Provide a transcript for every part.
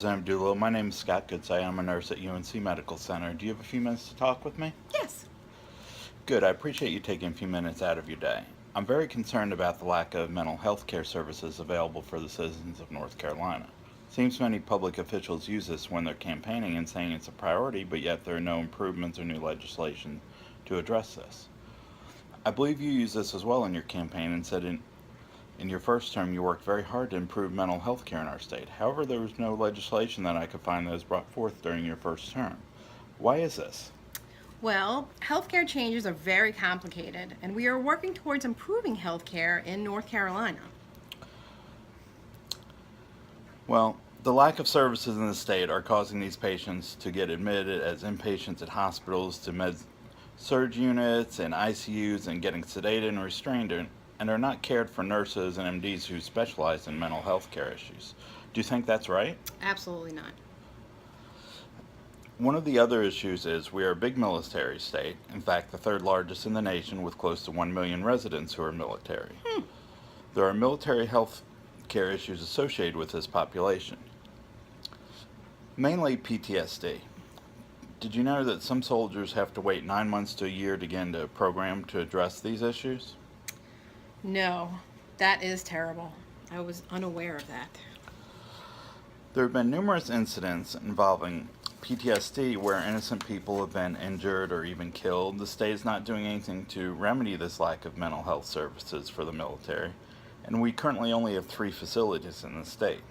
Doolittle. My name is Scott Goodsay. I'm a nurse at UNC Medical Center. Do you have a few minutes to talk with me? Yes. Good. I appreciate you taking a few minutes out of your day. I'm very concerned about the lack of mental health care services available for the citizens of North Carolina. Seems many public officials use this when they're campaigning and saying it's a priority, but yet there are no improvements or new legislation to address this. I believe you use this as well in your campaign and said in your first term, you worked very hard to improve mental health care in our state. However, there was no legislation that I could find that was brought forth during your first term. Why is this? Well, healthcare changes are very complicated, and we are working towards improving healthcare in North Carolina. Well, the lack of services in the state are causing these patients to get admitted as inpatients at hospitals to med surge units and ICUs and getting sedated and restrained and are not cared for nurses and MDs who specialize in mental health care issues. Do you think that's right? Absolutely not. One of the other issues is we are a big military state, in fact, the third largest in the nation with close to 1 million residents who are military. There are military health care issues associated with this population, mainly PTSD. Did you know that some soldiers have to wait 9 months to a year to get into a program to address these issues? No, that is terrible. I was unaware of that. There have been numerous incidents involving PTSD where innocent people have been injured or even killed. The state is not doing anything to remedy this lack of mental health services for the military, and we currently only have 3 facilities in the state.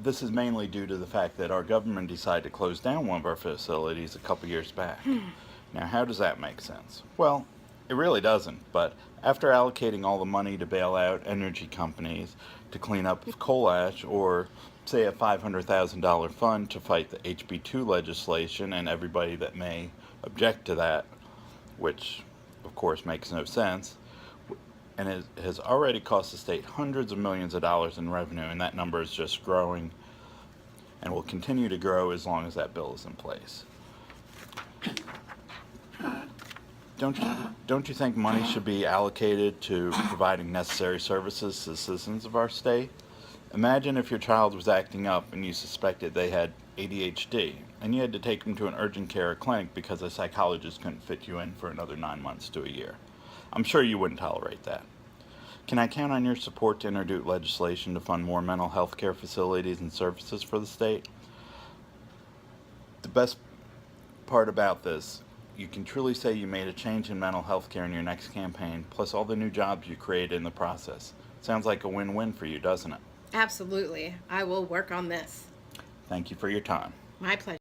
This is mainly due to the fact that our government decided to close down one of our facilities a couple years back. Now, how does that make sense? Well, it really doesn't, but after allocating all the money to bail out energy companies to clean up coal ash, or say a $500,000 fund to fight the HB2 legislation and everybody that may object to that, which of course makes no sense, and it has already cost the state hundreds of millions of dollars in revenue, and that number is just growing and will continue to grow as long as that bill is in place. Don't you think money should be allocated to providing necessary services to the citizens of our state? Imagine if your child was acting up and you suspected they had ADHD, and you had to take them to an urgent care clinic because a psychologist couldn't fit you in for another 9 months to a year. I'm sure you wouldn't tolerate that. Can I count on your support to introduce legislation to fund more mental health care facilities and services for the state? The best part about this, you can truly say you made a change in mental health care in your next campaign, plus all the new jobs you created in the process. Sounds like a win-win for you, doesn't it? Absolutely. I will work on this. Thank you for your time. My pleasure.